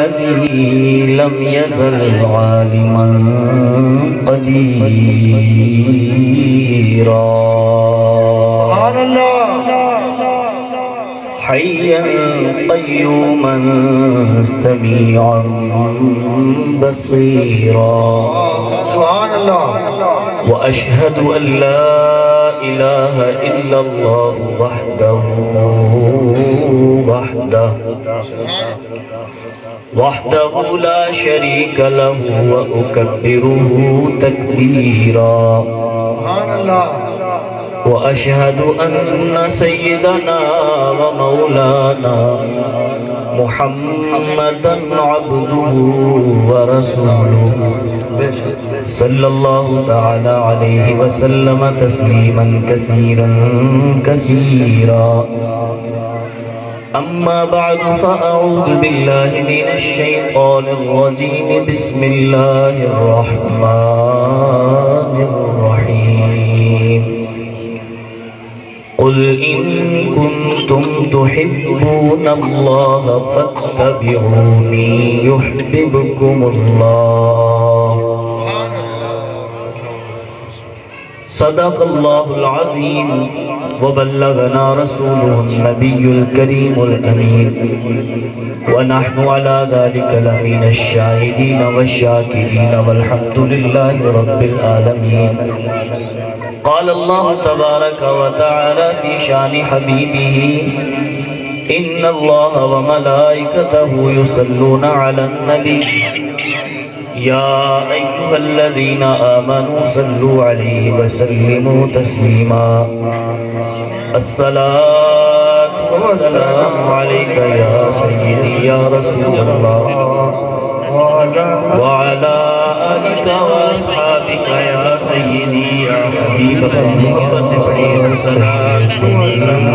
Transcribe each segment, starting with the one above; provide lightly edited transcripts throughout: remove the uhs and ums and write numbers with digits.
الذي لم يزل عالما قديرا سبحان اللہ حيا قيوما سميعا بصيرا سبحان اللہ وأشهد أن لا إله إلا الله وحده لا شريك له وأكبره تكبيرا سبحان اللہ وأشهد أن سيدنا ومولانا محمدا عبده ورسوله صلى الله تعالى عليه وسلم تسليما كثيرا كثيرا أما بعد فأعوذ بالله من الشيطان الرجيم بسم الله الرحمن الرحيم قل إن كنتم تحبون الله فاتبعوني يحببكم الله صدق الله العظيم وبلغنا رسوله النبي الكريم الأمين ونحن على ذلك لمن الشاهدين والشاكرين والحمد لله رب العالمين قال الله تبارك وتعالى في شان حبيبه إن الله وملائكته يصلون على النبي يا أيها الذين آمنوا صلوا عليه وسلموا تسليما الصلاة والسلام عليك يا سيدي يا رسول الله وعلى آلك وأصحابك يا سيدي يا حبيب الله وسبحانه الصلاة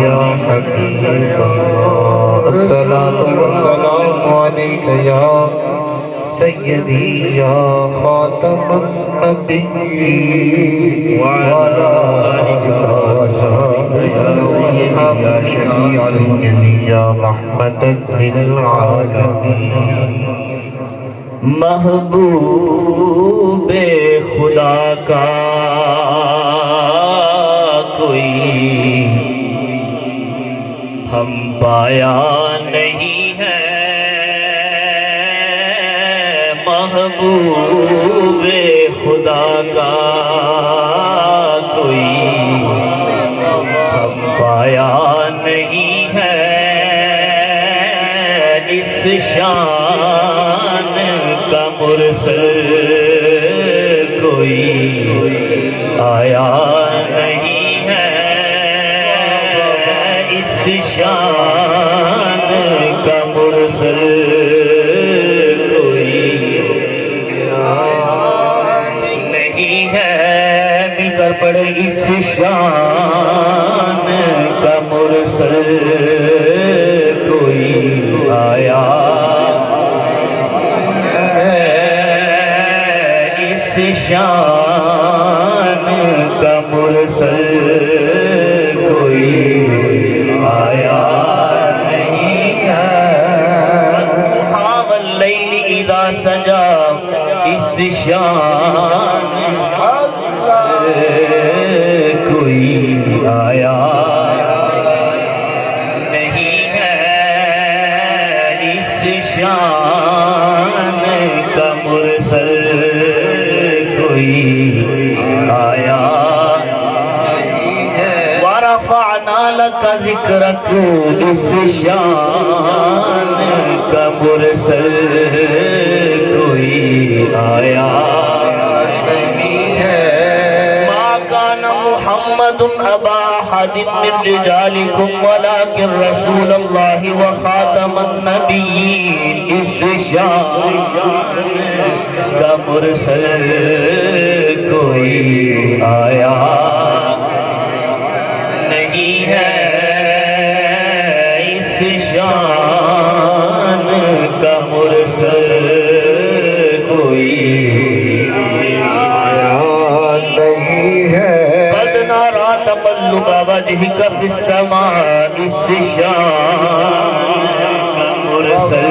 یا حبیب اللہ الصلاة والسلام علیک یا سیدی یا خاتم النبیین وعلى آلك وأصحابك يا سيدي يا شفيع سیدی یا رحمت للعالمین محبوب خدا کا کوئی ہم پایا نہیں ہے محبوب خدا کا کوئی ہم پایا نہیں ہے اس شان کا مرسل کوئی آیا نہیں ہے اس شان کا مرسل کوئی نہیں ہے مل کر پڑے اس شان کا مرسل کوئی آیا شان کا مرسل کوئی آیا نہیں ہے والضحیٰ واللیل اذا سجا اس شان کوئی آیا نہیں ہے اس شان کا مرسل آیا ورفعنا لك ذکرک اس شان کا مرسل کوئی آیا نہیں ہے ما کان محمد ابا احد من رجالکم ولکن رسول اللہ وخاتم النبیین اس شان کا مرسل کوئی آیا نہیں ہے اس شان کا مرسل کوئی آیا نہیں ہے قد نرى تقلب وجهك في السماء اس شان کا مرسل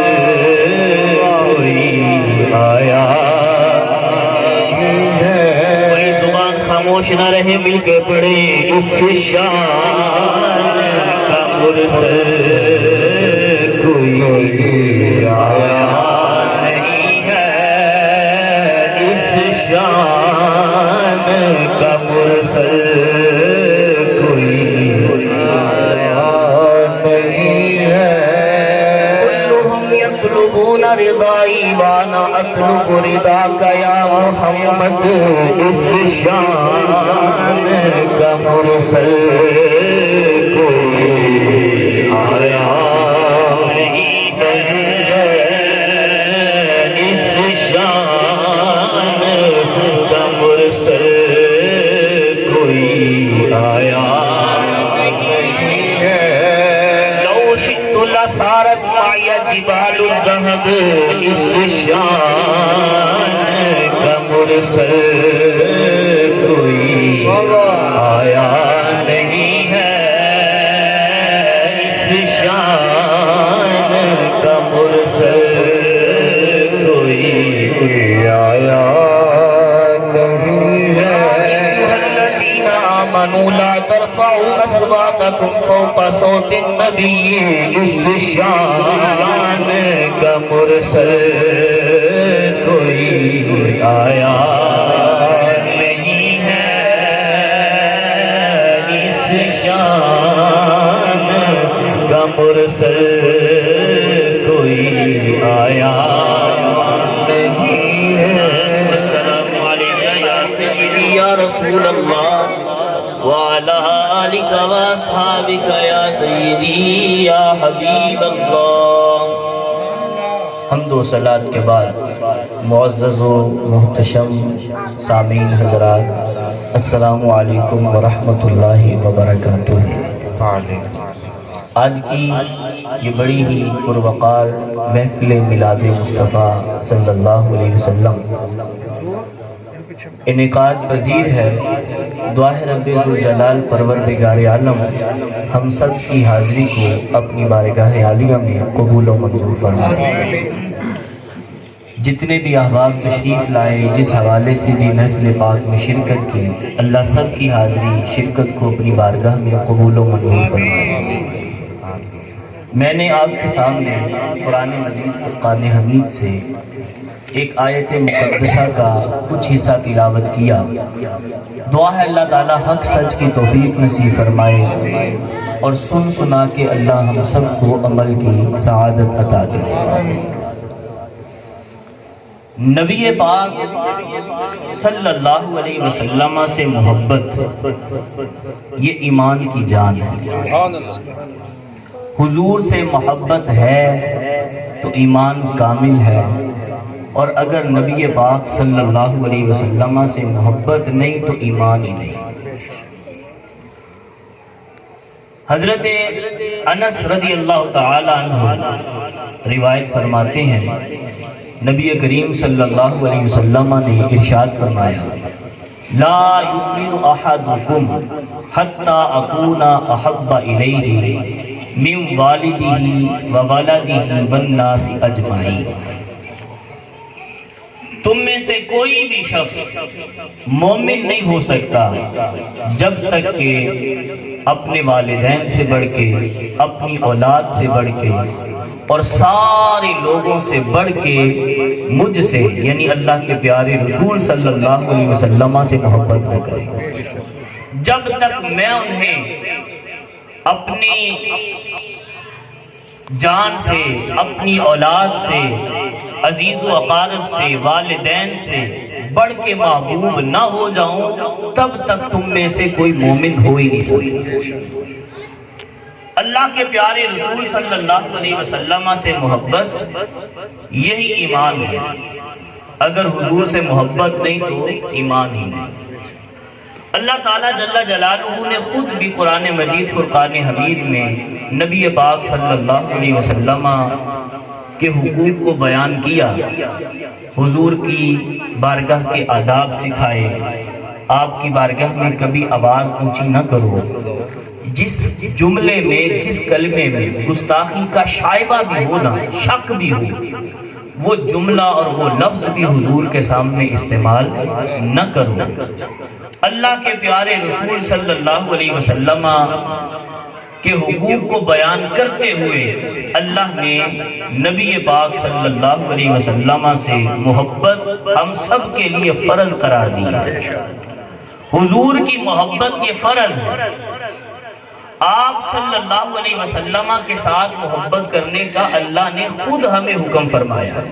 خاموش نہ رہے، مل کے پڑھے اس شان کا مرسل کوئی آیا نہیں ہے، اس شان کا مرسل کوئی آیا نہیں ہے۔ كلهم يطلبون رضائی وانا اطلب رضاک یا محمد، اس شان کا مرسل کوئی آیا نہیں ہے، اس شان کا مرسل کوئی آیا نہیں ہے۔ لو شئت لصارت معي جبال الذهب، اس شان کا مرسل کوئی آیا نہیں ہے، اس شان کا مرسل کوئی آیا نہیں ہے۔ الذين آمنوا لا ترفعوا أصواتكم فوق صوت النبي، اس شان کا مرسل کوئی آیا نہیں ہے، اس شان کا مرسل کوئی آیا نہیں ہے۔ السلام علیکم یا سیدی یا رسول اللہ وعلى آلك وأصحابك يا سيدي يا حبيب اللہ۔ حمد و صلات کے بعد معزز و محتشم سامعین حضرات، السلام علیکم ورحمۃ اللہ وبرکاتہ۔ آج کی یہ بڑی ہی پروقار محفل میلاد مصطفیٰ صلی اللہ علیہ وسلم انعقاد پذیر ہے۔ دعا ہے رب ذوالجلال پروردگار عالم ہم سب کی حاضری کو اپنی بارگاہ عالیہ میں قبول و منظور فرمائے۔ جتنے بھی احباب تشریف لائے، جس حوالے سے بھی محفل پاک میں شرکت کی، اللہ سب کی حاضری شرکت کو اپنی بارگاہ میں قبول و منظور فرمائے۔ میں نے آپ کے سامنے قرآن مجید فرقان حمید سے ایک آیت مقدسہ کا کچھ حصہ تلاوت کیا۔ دعا ہے اللہ تعالی حق سچ کی توفیق نصیب فرمائے اور سن سنا کے اللہ ہم سب کو عمل کی سعادت عطا دے۔ نبی پاک صلی اللہ علیہ وسلم سے محبت یہ ایمان کی جان ہے۔ حضور سے محبت ہے تو ایمان کامل ہے، اور اگر نبی پاک صلی اللہ علیہ وسلم سے محبت نہیں تو ایمان ہی نہیں۔ حضرت انس رضی اللہ تعالی عنہ روایت فرماتے ہیں، نبی کریم صلی اللہ علیہ وسلم نے ارشاد فرمایا، لا یؤمن احدکم حتی اکون احب الیہ من والدہ وولدہ والناس اجمعین۔ تم میں سے کوئی بھی شخص مومن نہیں ہو سکتا جب تک کہ اپنے والدین سے بڑھ کے، اپنی اولاد سے بڑھ کے اور سارے لوگوں سے بڑھ کے مجھ سے یعنی اللہ کے پیارے رسول صلی اللہ علیہ وسلم سے محبت نہ کرے۔ جب تک میں انہیں اپنی جان سے، اپنی اولاد سے، عزیز و اقارب سے، والدین سے بڑھ کے محبوب نہ ہو جاؤں، تب تک تم میں سے کوئی مومن ہو ہی نہیں سکتا۔ اللہ کے پیارے رسول صلی اللہ علیہ وسلم سے محبت یہی ایمان ہے۔ اگر حضور سے محبت نہیں تو ایمان ہی نہیں۔ اللہ تعالیٰ جل جلالہ نے خود بھی قرآن مجید فرقان حمید میں نبی پاک صلی اللہ علیہ وسلم کے حقوق کو بیان کیا، حضور کی بارگاہ کے آداب سکھائے۔ آپ کی بارگاہ میں کبھی آواز اونچی نہ کرو، جس جملے میں، جس کلمے میں گستاخی کا شائبہ بھی ہو نا، شک بھی ہو، وہ جملہ اور وہ لفظ بھی حضور کے سامنے استعمال نہ کرو۔ اللہ کے پیارے رسول صلی اللہ علیہ وسلم کے حقوق کو بیان کرتے ہوئے اللہ نے نبی پاک صلی اللہ علیہ وسلم سے محبت ہم سب کے لیے فرض قرار دی ہے۔ حضور کی محبت یہ فرض ہے۔ آپ صلی اللہ علیہ وسلم کے ساتھ محبت کرنے کا اللہ نے خود ہمیں حکم فرمایا۔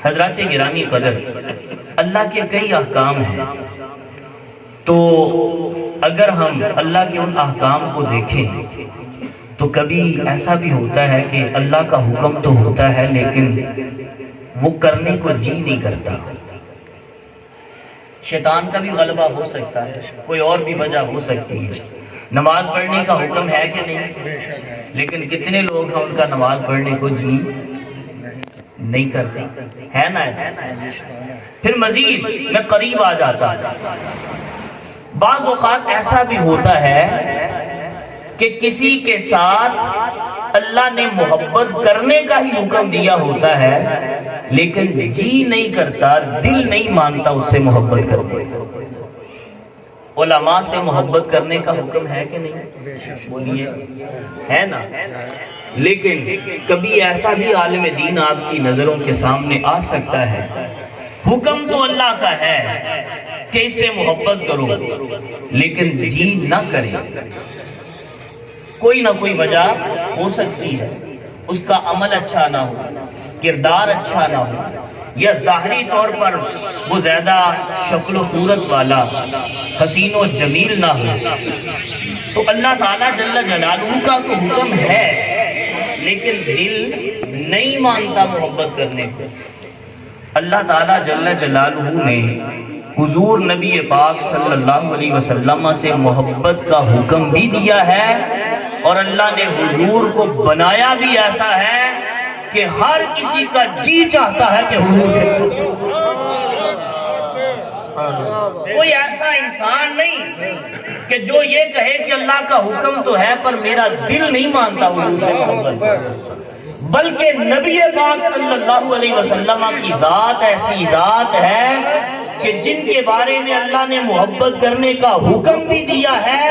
حضرات گرامی قدر، اللہ کے کئی احکام ہیں، تو اگر ہم اللہ کے ان احکام کو دیکھیں تو کبھی ایسا بھی ہوتا ہے کہ اللہ کا حکم تو ہوتا ہے لیکن وہ کرنے کو جی نہیں کرتا۔ شیطان کا بھی غلبہ ہو سکتا ہے، کوئی اور بھی وجہ ہو سکتی ہے۔ نماز پڑھنے کا حکم ہے کہ نہیں، لیکن کتنے لوگ ہیں ان کا نماز پڑھنے کو جی نہیں کرتے، ہے نا ایسا؟ پھر مزید میں قریب آ جاتا ہوں، بعض اوقات ایسا بھی ہوتا ہے کہ کسی کے ساتھ اللہ نے محبت کرنے کا ہی حکم دیا ہوتا ہے لیکن جی نہیں کرتا، دل نہیں مانتا اس سے محبت کرنے۔ علماء سے محبت کرنے کا حکم ہے کہ نہیں؟ بولیے، ہے نا؟ لیکن کبھی ایسا بھی عالم دین آپ کی نظروں کے سامنے آ سکتا ہے، حکم تو اللہ کا ہے کہ اس سے محبت کرو لیکن جی نہ کرے، کوئی نہ کوئی وجہ ہو سکتی ہے، اس کا عمل اچھا نہ ہو، کردار اچھا نہ ہو، یا ظاہری طور پر وہ زیادہ شکل و صورت والا حسین و جمیل نہ ہو، تو اللہ تعالیٰ جل جلالہ کا تو حکم ہے لیکن دل نہیں مانتا محبت کرنے کو۔ اللہ تعالیٰ جل جلالہ نے حضور نبی پاک صلی اللہ علیہ وسلم سے محبت کا حکم بھی دیا ہے، اور اللہ نے حضور کو بنایا بھی ایسا ہے کہ ہر کسی کا جی چاہتا ہے کہ حضور سے کوئی ایسا انسان نہیں کہ جو یہ کہے کہ اللہ کا حکم تو ہے پر میرا دل نہیں مانتا حضور سے محبت، بلکہ نبی پاک صلی اللہ علیہ وسلم کی ذات ایسی ذات ہے کہ جن کے بارے میں اللہ نے محبت کرنے کا حکم بھی دیا ہے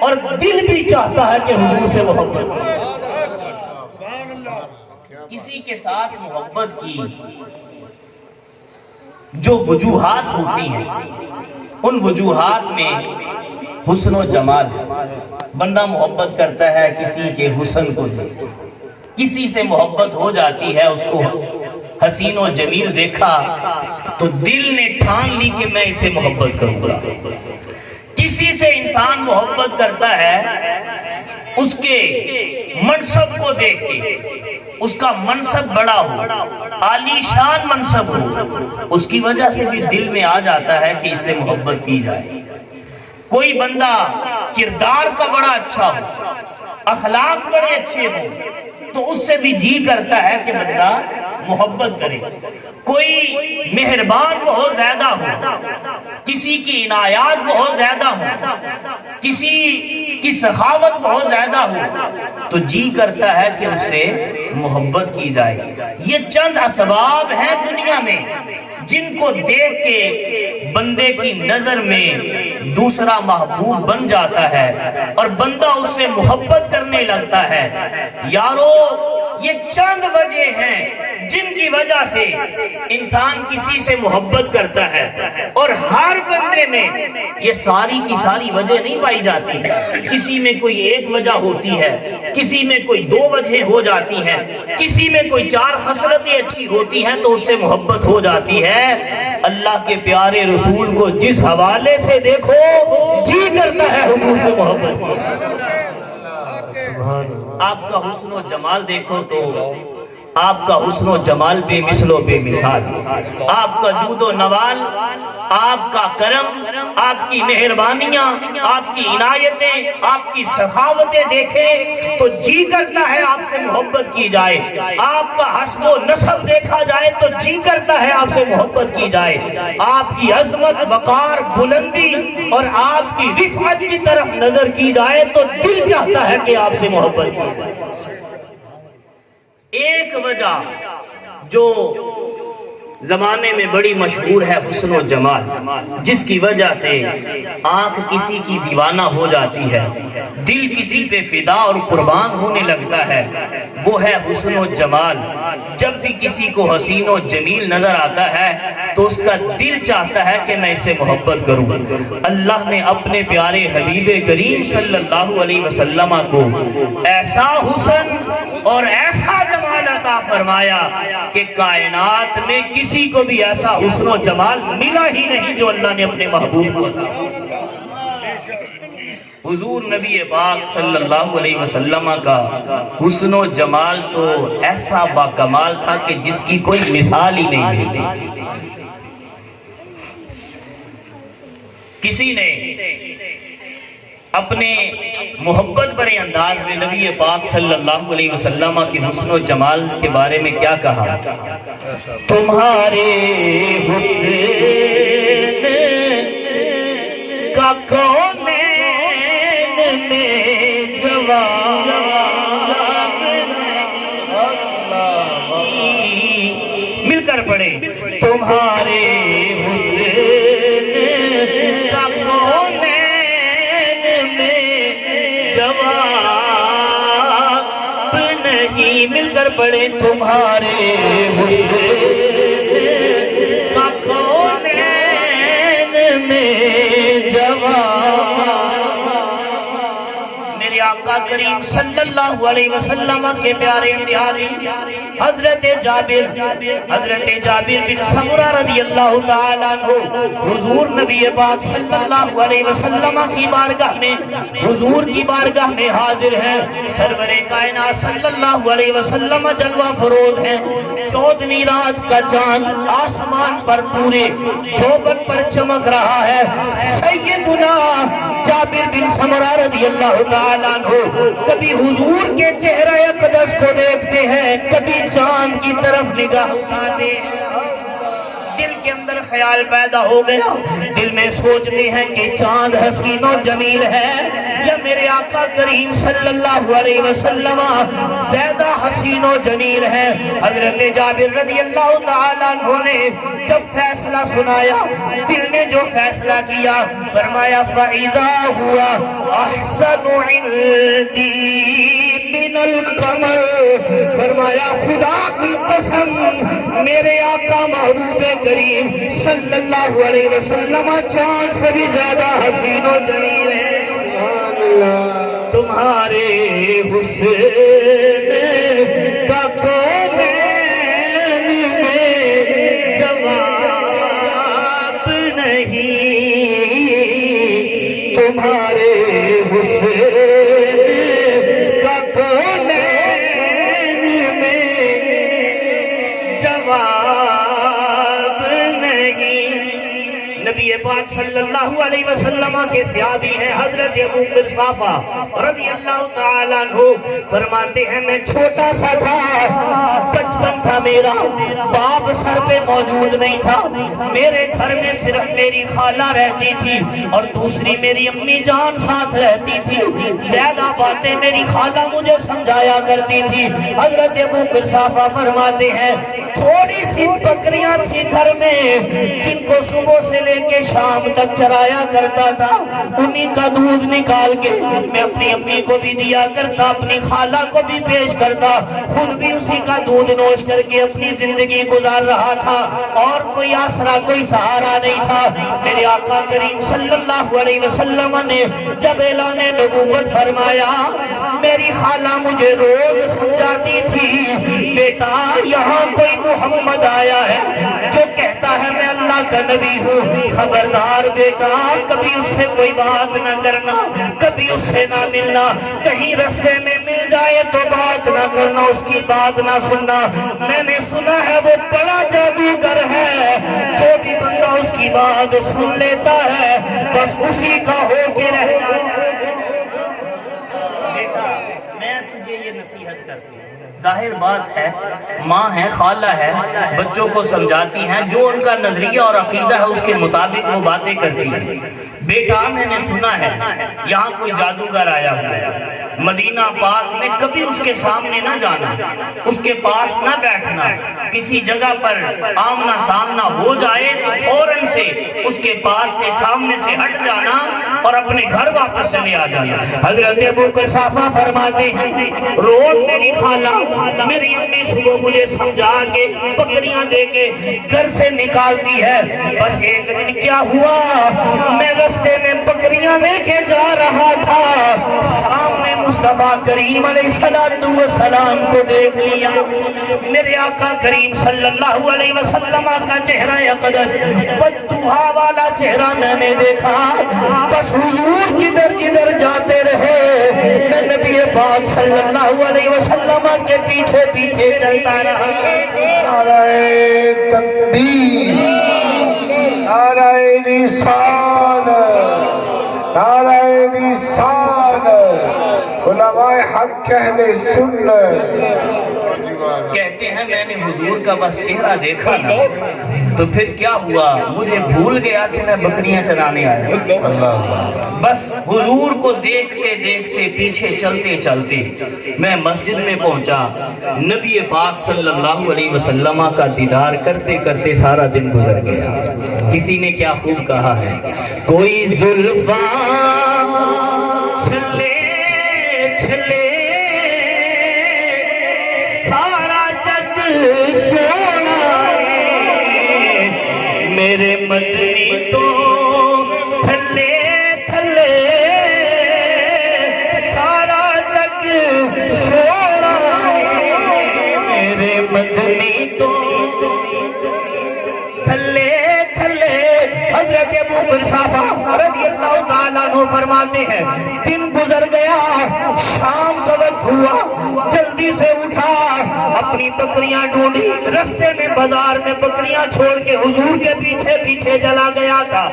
اور دل بھی چاہتا ہے کہ حضور سے محبت۔ کسی کے ساتھ محبت کی جو وجوہات ہوتی ہیں، ان وجوہات میں حسن و جمال، بندہ محبت کرتا ہے کسی کے حسن کو، کسی سے محبت ہو جاتی ہے، اس کو حسین و جمیل دیکھا تو دل نے ٹھان لی کہ میں اسے محبت کروں گا۔ کسی سے انسان محبت کرتا ہے اس کے منصب کو دیکھ کے، اس کا منصب بڑا ہو، عالی شان منصب ہو، اس کی وجہ سے بھی دل میں آ جاتا ہے کہ اس سے محبت کی جائے۔ کوئی بندہ کردار کا بڑا اچھا ہو، اخلاق بڑے اچھے ہو، تو اس سے بھی جی کرتا ہے کہ بندہ محبت کرے۔ کوئی مہربان بہت زیادہ ہو، کسی کی عنایات بہت زیادہ ہو، کسی کی سخاوت بہت زیادہ ہو، تو جی کرتا ہے کہ اس سے محبت کی جائے۔ یہ چند اسباب ہیں دنیا میں جن کو دیکھ کے بندے کی نظر میں دوسرا محبوب بن جاتا ہے اور بندہ اس سے محبت کرنے لگتا ہے۔ یارو، یہ چند وجہ ہیں جن کی وجہ سے انسان کسی سے محبت کرتا ہے، اور ہر بندے میں یہ ساری کی ساری وجہ نہیں پائی جاتی۔ کسی میں کوئی ایک وجہ ہوتی ہے، کسی میں کوئی دو وجہ ہو جاتی ہیں، کسی میں کوئی چار خصلتیں اچھی ہوتی ہیں تو اس سے محبت ہو جاتی ہے۔ اللہ کے پیارے رسول کو جس حوالے سے دیکھو جی کرتا ہے حضور سے محبت کی۔ آپ کا حسن و جمال دیکھو تو آپ کا حسن و جمال بے مثل و بے مثال، آپ کا جود و نوال، آپ کا کرم، آپ کی مہربانیاں، آپ کی عنایتیں، آپ کی سخاوتیں دیکھیں تو جی کرتا ہے آپ سے محبت کی جائے۔ آپ کا حسب و نسب دیکھا جائے تو جی کرتا ہے آپ سے محبت کی جائے۔ آپ کی عظمت، وقار، بلندی اور آپ کی رفعت کی طرف نظر کی جائے تو دل چاہتا ہے کہ آپ سے محبت کی جائے۔ ایک وجہ جو زمانے میں بڑی مشہور ہے حسن و جمال، جس کی وجہ سے آنکھ کسی کی دیوانہ ہو جاتی ہے، دل کسی پہ فدا اور قربان ہونے لگتا ہے، وہ ہے حسن و جمال۔ جب بھی کسی کو حسین و جمیل نظر آتا ہے تو اس کا دل چاہتا ہے کہ میں اسے محبت کروں۔ اللہ نے اپنے پیارے حبیب کریم صلی اللہ علیہ وسلم کو ایسا حسن اور ایسا جمال عطا فرمایا کہ کائنات میں کسی کو بھی ایسا حسن و جمال ملا ہی نہیں جو اللہ نے اپنے محبوب کو عطا۔ حضور نبی پاک صلی اللہ علیہ وسلم کا حسن و جمال تو ایسا باکمال تھا کہ جس کی کوئی مثال ہی نہیں ملتی۔ کسی نے اپنے محبت بھرے انداز میں نبی پاک صلی اللہ علیہ وسلم کی حسن و جمال کے بارے میں کیا کہا؟ تمہارے حسن کا کونین میں جواب مل کر پڑھے، تمہارے مل کر پڑھے، تمہارے حسن کا کونین میں جواب۔ میرے آقا کریم صلی اللہ علیہ وسلم کے پیارے صحابی حضرت جابر بن سمرہ رضی اللہ تعالیٰ عنہ حضور نبی پاک صلی اللہ علیہ وسلم کی بارگاہ میں حضور کی بارگاہ میں حاضر ہیں۔ سرور کائنات صلی اللہ علیہ وسلم جلوہ فروز ہیں۔ 14ویں رات کا چاند آسمان پر پورے چوبن پر چمک رہا ہے۔ سیدنا جابر بن سمرہ رضی اللہ تعالیٰ عنہ کبھی حضور کے چہرہ اقدس کو دیکھتے ہیں، کبھی چاند کی طرف نگاہ اٹھاتے ہیں۔ دل کے اندر خیال پیدا ہو گیا، دل میں سوچتے ہیں کہ چاند حسین و جمیل ہے یا میرے آقا کریم صلی اللہ علیہ وسلم زیادہ حسین و جمیل ہے۔ حضرت جابر رضی اللہ تعالیٰ عنہ نے جب فیصلہ سنایا، دل نے جو فیصلہ کیا، فرمایا فَإِذَا هُوَ أَحْسَنُ عِنْدِي مِنَ الْقَمَرِ، فرمایا خدا کی قسم میرے آقا محبوب کریم صلی اللہ علیہ وسلم چاند سے بھی زیادہ حسین و جمیل ہے۔ تمہارے حسن کا کونین میں جواب نہیں، تمہارے حسن کا کونین میں جواب نہیں۔ نبی پاک صلی اللہ علیہ وسلم کے صحابی ہیں حضرت ابو قحافہ رضی اللہ تعالیٰ عنہ، فرماتے ہیں میں چھوٹا سا تھا، بچپن تھا میرا، باپ سر پہ موجود نہیں تھا، میرے گھر میں صرف میری خالہ رہتی تھی اور دوسری میری امی جان ساتھ رہتی تھی۔ زیادہ باتیں میری خالہ مجھے سمجھایا کرتی تھی۔ حضرت ابو قحافہ فرماتے ہیں تھوڑی سی بکریاں تھی گھر میں جن کو صبح سے لے کے شام تک چرایا کرتا تھا، انہی کا دودھ نکال کے میں اپنی امی کو بھی دیا کرتا، اپنی خالہ کو بھی پیش کرتا، خود بھی اسی کا دودھ نوش کر کے اپنی زندگی گزار رہا تھا، اور کوئی آسرا کوئی سہارا نہیں تھا۔ میرے آقا کریم صلی اللہ علیہ وسلم نے جب اعلان نبوت فرمایا، میری خالہ مجھے روز سمجھاتی تھی بیٹا یہاں کوئی محمد آیا ہے جو کہتا ہے میں اللہ کا نبی ہوں، خبردار بیٹا کبھی اس سے کوئی بات نہ کرنا، کبھی اس سے نہ ملنا، کہیں رستے میں مل جائے تو بات نہ کرنا، اس کی بات نہ سننا، میں نے سنا ہے وہ بڑا جادوگر ہے، جو بھی بندہ اس کی بات سن لیتا ہے بس اسی کا ہو کے رہ جاتا ہے۔ بیٹا میں تجھے یہ نصیحت کرتی ہوں، ظاہر بات ہے ماں ہے خالہ ہے، بچوں کو سمجھاتی ہیں، جو ان کا نظریہ اور عقیدہ ہے اس کے مطابق وہ باتیں کرتی ہیں۔ بیٹا میں نے سنا ہے یہاں کوئی جادوگر آیا ہوا ہے، مدینہ پاک میں کبھی اس کے سامنے نہ جانا، اس کے پاس نہ بیٹھنا، کسی جگہ پر آمنا سامنا ہو جائے تو فوراً سے اس کے پاس سے سامنے سے ہٹ جانا اور اپنے گھر واپس چلے آ جانا۔ حضرت ابو قحافہ فرماتے ہیں روز میری خالہ میری امی صبح مجھے سمجھا کے بکریاں دے کے گھر سے نکالتی ہے، بس ایک دن کیا ہوا، میں رستے میں بکریاں لے کے جا رہا تھا، سامنے مصطفیٰ کریم علیہ السلام کو دیکھ لیا، میرے آقا کریم صلی اللہ علیہ وسلم کا چہرہ اقدس والضحیٰ والا چہرہ میں نے دیکھا، بس حضور جدھر جدھر جاتے رہے میں نبی پاک صلی اللہ علیہ وسلم کے پیچھے پیچھے چلتا رہا۔ نعرہ تکبیر، نعرہ رسالت، نعرہ رسالت، علماء حق اہل سنت۔ کہتے ہیں میں نے حضور کا بس چہرہ دیکھا نا تو پھر کیا ہوا، مجھے بھول گیا کہ میں بکریاں چرانے آیا، بس حضور کو دیکھتے دیکھتے پیچھے چلتے چلتے میں مسجد میں پہنچا، نبی پاک صلی اللہ علیہ وسلم کا دیدار کرتے کرتے سارا دن گزر گیا۔ کسی نے کیا خوب کہا ہے، کوئی زلفاں چھلے چھلے سارا جگ سونا ہے، میرے مدنی تو تھلے تھلے سارا جگ سونا ہے، میرے مدنی تو تھلے تھلے۔ حضرت ابو قحافہ رضی اللہ تعالیٰ عنہ فرماتے ہیں دن گزر گیا، شام کا وقت ہوا، جلدی سے اٹھا، اپنی بکریاں ڈھونڈی، رستے میں بازار میں بکریاں چھوڑ کے حضور کے پیچھے پیچھے چلا گیا تھا۔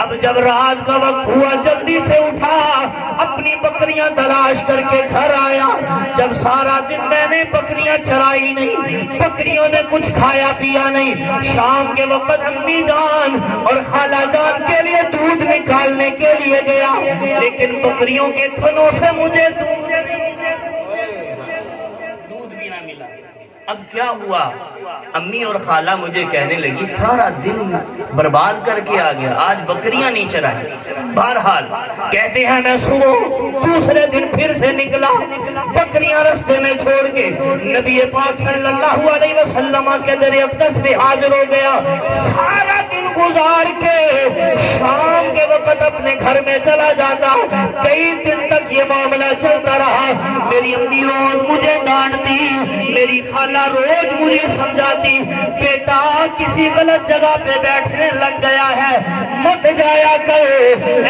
اب جب رات کا وقت ہوا جلدی سے اٹھا، اپنی بکریاں تلاش کر کے گھر آیا، جب سارا دن میں نے بکریاں چرائی نہیں، بکریوں نے کچھ کھایا پیا نہیں، شام کے وقت امی جان اور خالہ جان کے لیے دودھ نکالنے کے لیے گیا، لیکن بکریوں کے تھنوں سے مجھے دودھ بھی نہ ملا۔ اب کیا ہوا، امی اور خالہ مجھے کہنے لگی سارا دن برباد کر کے آ گیا، آج بکریاں نہیں چرائی۔ بہرحال کہتے ہیں میں صبح دوسرے دن پھر سے نکلا، بکریاں رستے میں چھوڑ کے نبی پاک صلی اللہ علیہ وسلم کے در اقدس میں حاضر ہو گیا، سارا دن گزار کے شام کے وقت اپنے گھر میں چلا جاتا، کئی دن تک یہ معاملہ چلتا رہا۔ میری امی روز مجھے ڈانٹتی، میری خالہ روز مجھے سمجھاتی، بیٹا کسی غلط جگہ پہ بیٹھنے لگ گیا ہے، مت جایا کر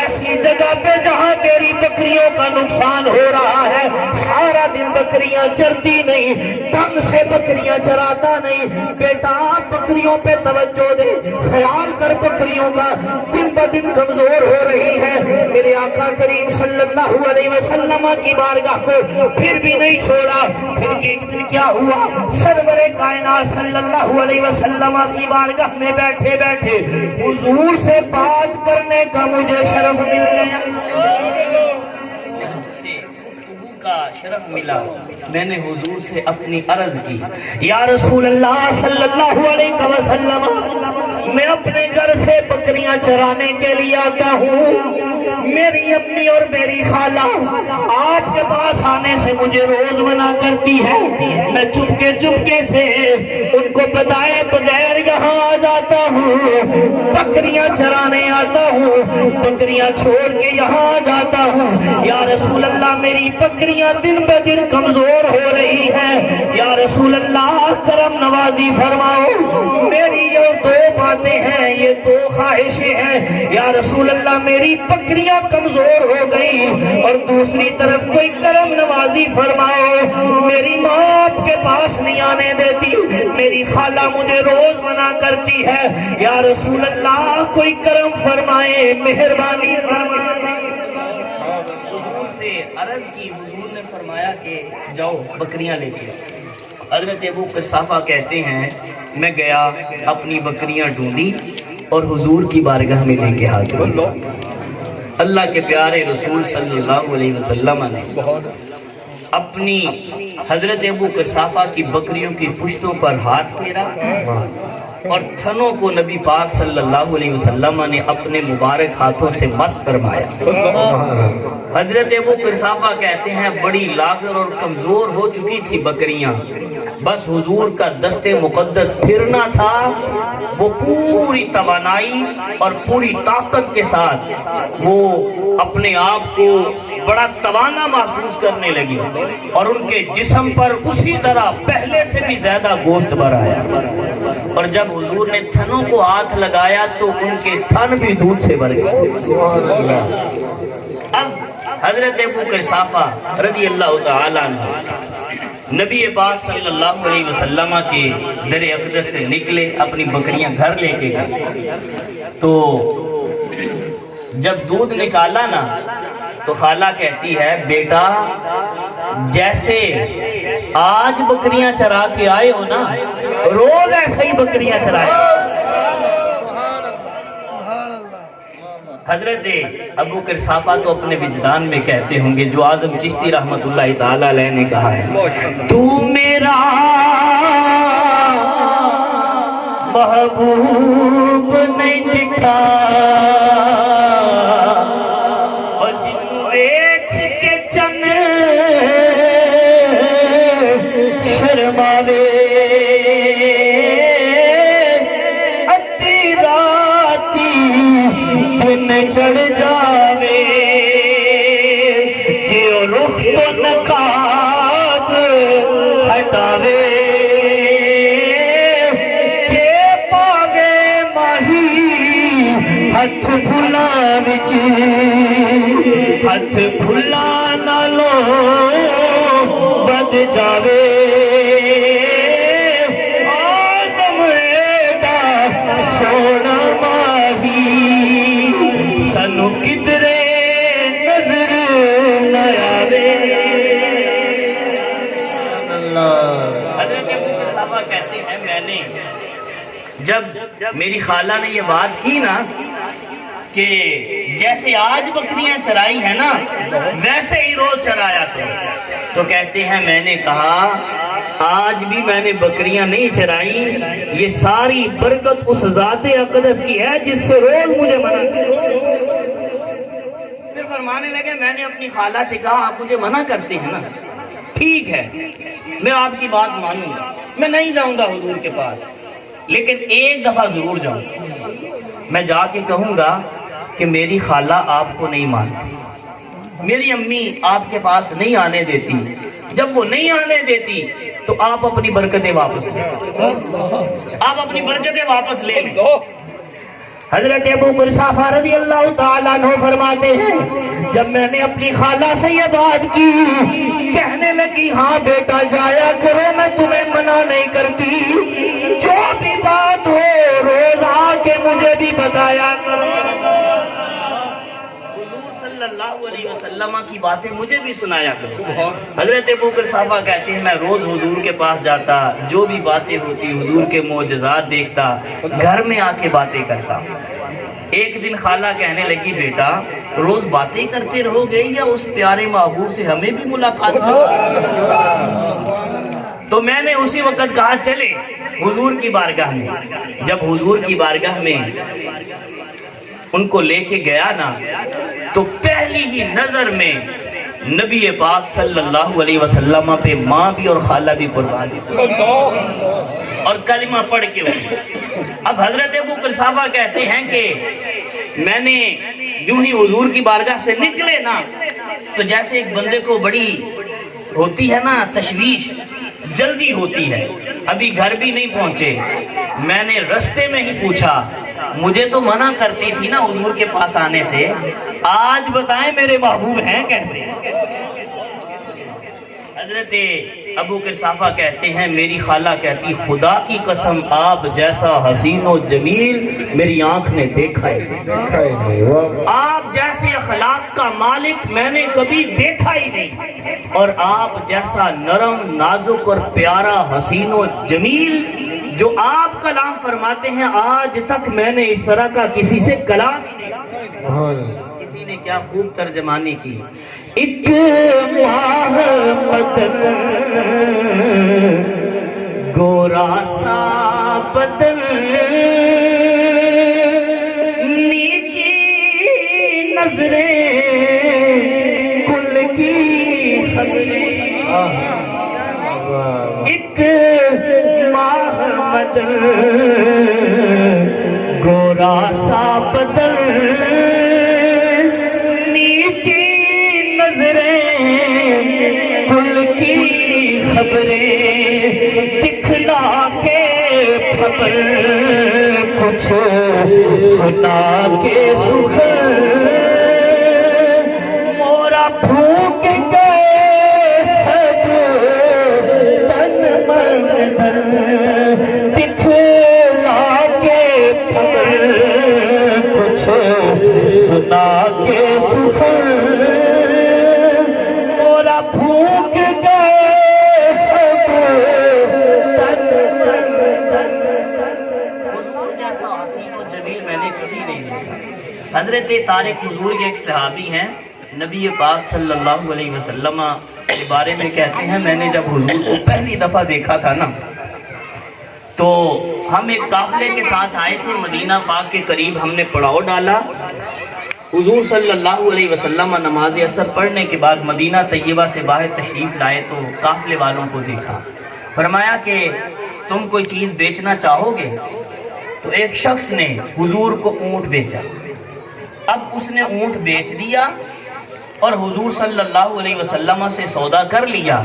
ایسی جگہ پہ جہاں تیری بکریوں کا نقصان ہو رہا ہے، سارا دن بکریاں چرتی نہیں، ڈھنگ سے بکریاں چراتا نہیں، بیٹا بکریوں پہ توجہ دے، خیال کر بکریوں کا، دن بہ دن کمزور ہو رہی ہے۔ میرے آقا کریم صلی اللہ علیہ وسلم کی بارگاہ کو پھر بھی نہیں چھوڑا۔ پھر ایک دن کیا ہوا، سرور کائنات صلی اللہ علیہ وسلم کی بارگاہ میں بیٹھے بیٹھے حضور سے بات کرنے کا مجھے شرف مل گیا، گفتگو کا شرف ملا۔ میں نے حضور سے اپنی عرض کی، یا رسول اللہ صلی اللہ علیہ وسلم، میں اپنے گھر سے بکریاں چرانے کے لیے آتا ہوں، میری امی اور میری خالہ آپ کے پاس آنے سے مجھے روز منع کرتی ہے، میں چپکے سے ان کو بتائے بغیر یہاں آ جاتا ہوں، بکریاں چرانے آتا ہوں، بکریاں چھوڑ کے یہاں آ جاتا ہوں، یا رسول اللہ میری بکریاں دن بہ دن کمزور ہو رہی ہیں، یا رسول اللہ کرم نوازی فرماؤ، میری یہ دو باتیں ہیں، یہ دو خواہشیں ہیں، یا رسول اللہ میری بکریاں کمزور ہو گئی، اور دوسری طرف کوئی کرم نوازی فرماؤ، میری ماں آپ کے پاس نہیں آنے دیتی، میری خالہ مجھے روز منع کرتی ہے، یا رسول اللہ کوئی کرم فرمائے، مہربانی فرمائے۔ حضور سے عرض کی، حضور نے فرمایا کہ جاؤ بکریاں لے کے۔ حضرت ابو قحافہ کہتے ہیں میں گیا، اپنی بکریاں ڈھونڈی اور حضور کی بارگاہ میں لے کے حاضر ہوا۔ اللہ کے پیارے رسول صلی اللہ علیہ وسلم نے اپنی حضرت ابو قرصافہ کی بکریوں کی پشتوں پر ہاتھ پھیرا اور تھنوں کو نبی پاک صلی اللہ علیہ وسلم نے اپنے مبارک ہاتھوں سے مس فرمایا۔ حضرت ابو قرصافہ کہتے ہیں بڑی لاغر اور کمزور ہو چکی تھی بکریاں، بس حضور کا دست مقدس پھرنا تھا، وہ پوری توانائی اور پوری طاقت کے ساتھ وہ اپنے آپ کو بڑا توانا محسوس کرنے لگی اور ان کے جسم پر اسی طرح پہلے سے بھی زیادہ گوشت بھر آیا، اور جب حضور نے تھنوں کو ہاتھ لگایا تو ان کے تھن بھی دودھ سے بھر گئے۔ اب حضرت ابو قرصافہ رضی اللہ تعالیٰ عنہ نبی پاک صلی اللہ علیہ وسلم کے در اقدس سے نکلے، اپنی بکریاں گھر لے کے گئے، تو جب دودھ نکالا نا تو خالہ کہتی ہے بیٹا جیسے آج بکریاں چرا کے آئے ہو نا، روز ایسے ہی بکریاں چرائے۔ حضرت ابو قرصافہ تو اپنے وجدان میں کہتے ہوں گے جو اعظم چشتی رحمت اللہ تعالی علیہ نے کہا ہے، تو میرا محبوب نہیں دکھا چڑھ جاوے جیو رخ تو نقاب ہٹاوے جے پاوے ماہی ہتھ بھلا وچ ہتھ بھلا نالو بد جاوے آزم ایڈا سونا ماہی سنو کدرے نظر نہ آوے۔ حضرت ابو قرصافہ کہتے ہیں میں نے جب میری خالہ نے یہ بات کی نا کہ جیسے آج بکریاں چرائی ہیں نا ویسے ہی روز چرایا تو کہتے ہیں میں نے کہا آج بھی میں نے بکریاں نہیں چرائی، یہ ساری برکت اس ذات اقدس کی ہے جس سے روز مجھے منع کرتے۔ پھر فرمانے لگے میں نے اپنی خالہ سے کہا آپ مجھے منع کرتے ہیں نا، ٹھیک ہے میں آپ کی بات مانوں گا، میں نہیں جاؤں گا حضور کے پاس، لیکن ایک دفعہ ضرور جاؤں گا، میں جا کے کہوں گا کہ میری خالہ آپ کو نہیں مانتی، میری امی آپ کے پاس نہیں آنے دیتی، جب وہ نہیں آنے دیتی تو آپ اپنی برکتیں واپس لیں، آپ اپنی برکتیں واپس لے لیں۔ حضرت ابو قرصافہ رضی اللہ تعالیٰ عنہ فرماتے ہیں جب میں نے اپنی خالہ سے یہ بات کی کہنے لگی ہاں بیٹا جایا کرو میں تمہیں منع نہیں کرتی، جو بھی بات ہو روز آ کے مجھے بھی بتایا کرو، حضور صلی اللہ علیہ وسلم کی باتیں مجھے بھی سنایا کرو۔ حضرت ابو قرصافہ کہتے ہیں میں روز حضور کے پاس جاتا، جو بھی باتیں ہوتی حضور کے معجزات دیکھتا، گھر میں آ کے باتیں کرتا۔ ایک دن خالہ کہنے لگی بیٹا روز باتیں کرتے رہو گے یا اس پیارے محبوب سے ہمیں بھی ملاقات ہو؟ تو میں نے اسی وقت کہا چلے حضور کی بارگاہ میں۔ جب حضور کی بارگاہ میں ان کو لے کے گیا نا تو پہلی ہی نظر میں نبی پاک صلی اللہ علیہ وسلم پہ ماں بھی اور خالہ بھی قربان اور کلمہ پڑھ کے ہوئی۔ اب حضرت ابو قرصافہ کہتے ہیں کہ میں نے جو ہی حضور کی بارگاہ سے نکلے نا تو جیسے ایک بندے کو بڑی ہوتی ہے نا تشویش، جلدی ہوتی ہے، ابھی گھر بھی نہیں پہنچے، میں نے رستے میں ہی پوچھا مجھے تو منع کرتی تھی نا حضور کے پاس آنے سے، آج بتائیں میرے محبوب ہیں کیسے؟ حضرت ابو قرصافہ کہتے ہیں میری خالہ کہتی خدا کی قسم آپ جیسا حسین و جمیل میری آنکھ نے دیکھا ہی نہیں، آپ جیسے اخلاق کا مالک میں نے کبھی دیکھا ہی نہیں، اور آپ جیسا نرم نازک اور پیارا حسین و جمیل جو آپ کلام فرماتے ہیں آج تک میں نے اس طرح کا کسی سے کلام ہی نہیں، کسی نے کیا خوب ترجمانی کی. ایک ماہ بدن گورا سا بدن نیچی نظریں کل کی خبریں. ایک ماہ بدن گورا سا بدن نیچی نظریں کل کی خبریں دکھلا کے خبر کچھ سنا کے سخن مورا بھوک گئے سب تن من دن دکھلا کے خبر کچھ سنا کے سخن مورا بھوک گئے سب تن من دن. حضور جیسا حسین و جمیل میں نے کبھی نہیں دیکھا. حضرت طارق حضور کے ایک صحابی ہیں, نبی پاک صلی اللہ علیہ وسلم کے بارے میں کہتے ہیں میں نے جب حضور کو پہلی دفعہ دیکھا تھا نا تو ہم ایک قافلے کے ساتھ آئے تھے مدینہ پاک کے قریب. ہم نے پڑاؤ ڈالا. حضور صلی اللہ علیہ وسلم نماز عصر پڑھنے کے بعد مدینہ طیبہ سے باہر تشریف لائے تو قافلے والوں کو دیکھا. فرمایا کہ تم کوئی چیز بیچنا چاہو گے؟ تو ایک شخص نے حضور کو اونٹ بیچا. اب اس نے اونٹ بیچ دیا اور حضور صلی اللہ علیہ وسلم سے سودا کر لیا.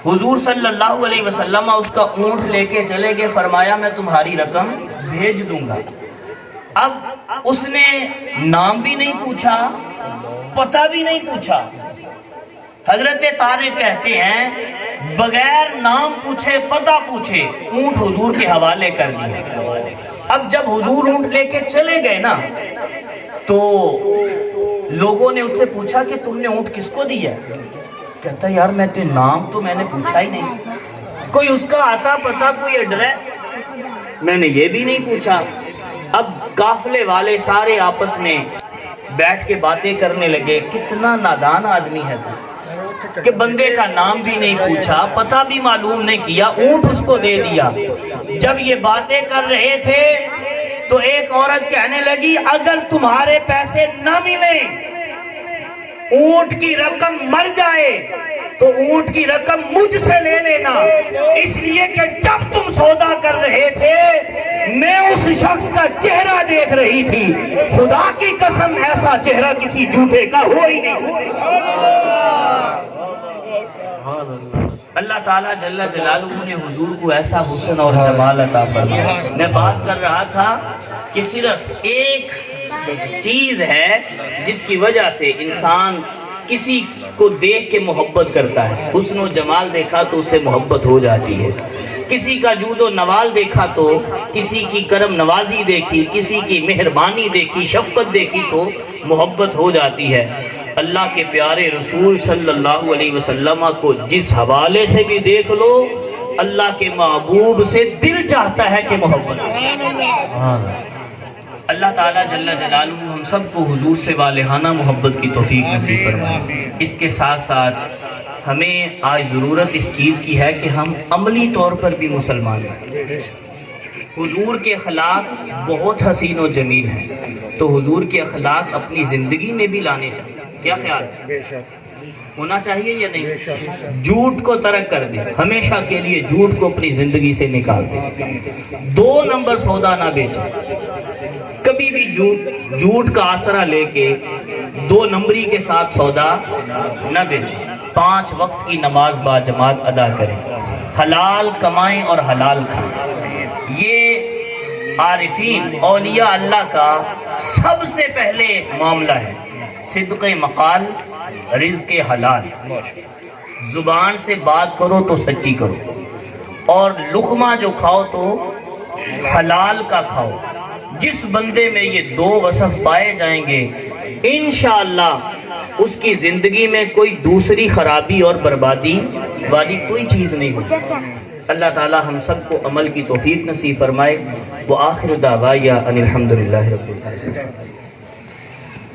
حضور صلی اللہ علیہ وسلم اس کا اونٹ لے کے چلے گئے. فرمایا میں تمہاری رقم بھیج دوں گا. اب اس نے نام بھی نہیں پوچھا, پتہ بھی نہیں پوچھا. حضرت طارق کہتے ہیں بغیر نام پوچھے پتہ پوچھے اونٹ حضور کے حوالے کر دیا. اب جب حضور اونٹ لے کے چلے گئے نا تو لوگوں نے اس سے پوچھا کہ تم نے اونٹ کس کو دیا؟ کہتا یار میں تو نام تو میں نے پوچھا ہی نہیں, کوئی اس کا آتا پتا کوئی ایڈریس میں نے یہ بھی نہیں پوچھا. اب قافلے والے سارے آپس میں بیٹھ کے باتیں کرنے لگے کتنا نادان آدمی ہے تو کہ بندے کا نام بھی نہیں پوچھا, پتہ بھی معلوم نہیں کیا, اونٹ اس کو دے دیا. جب یہ باتیں کر رہے تھے تو ایک عورت کہنے لگی اگر تمہارے پیسے نہ ملیں, اونٹ کی رقم مر جائے تو اونٹ کی رقم مجھ سے لے لینا, اس لیے کہ جب تم سودا کر رہے تھے میں اس شخص کا چہرہ دیکھ رہی تھی, خدا کی قسم ایسا چہرہ کسی جھوٹے کا ہو ہی نہیں سکتا. اللہ تعالیٰ جل جلالہ نے حضور کو ایسا حسن اور جمال عطا فرمایا. میں بات کر رہا تھا کہ صرف ایک چیز ہے جس کی وجہ سے انسان کسی کو دیکھ کے محبت کرتا ہے. حسن و جمال دیکھا تو اسے محبت ہو جاتی ہے. کسی کا جود و نوال دیکھا تو, کسی کی کرم نوازی دیکھی, کسی کی مہربانی دیکھی, شفقت دیکھی تو محبت ہو جاتی ہے. اللہ کے پیارے رسول صلی اللہ علیہ وسلم کو جس حوالے سے بھی دیکھ لو اللہ کے محبوب سے دل چاہتا ہے کہ محبت. اللہ تعالیٰ جل جلالہ ہم سب کو حضور سے والہانہ محبت کی توفیق نصیب فرمائے. اس کے ساتھ ساتھ ہمیں آج ضرورت اس چیز کی ہے کہ ہم عملی طور پر بھی مسلمان ہیں. حضور کے اخلاق بہت حسین و جمیل ہیں تو حضور کے اخلاق اپنی زندگی میں بھی لانے چاہیے. کیا خیال ہے؟ ہونا چاہیے یا نہیں؟ جھوٹ کو ترک کر دیں, ہمیشہ کے لیے جھوٹ کو اپنی زندگی سے نکال دیں. 2 نمبر سودا نہ بیچیں, کبھی بھی جھوٹ کا آسرا لے کے 2 نمبری کے ساتھ سودا نہ بیچیں. 5 وقت کی نماز با جماعت ادا کریں, حلال کمائیں اور حلال کھائیں. یہ عارفین اولیاء اللہ کا سب سے پہلے معاملہ ہے. صدق مقال, رزق حلال. زبان سے بات کرو تو سچی کرو, اور لقمہ جو کھاؤ تو حلال کا کھاؤ. جس بندے میں یہ 2 وصف پائے جائیں گے انشاءاللہ اس کی زندگی میں کوئی دوسری خرابی اور بربادی والی کوئی چیز نہیں ہوتی. اللہ تعالی ہم سب کو عمل کی توفیق نصیب فرمائے. وآخر دعوایا ان الحمدللہ رب العالمین.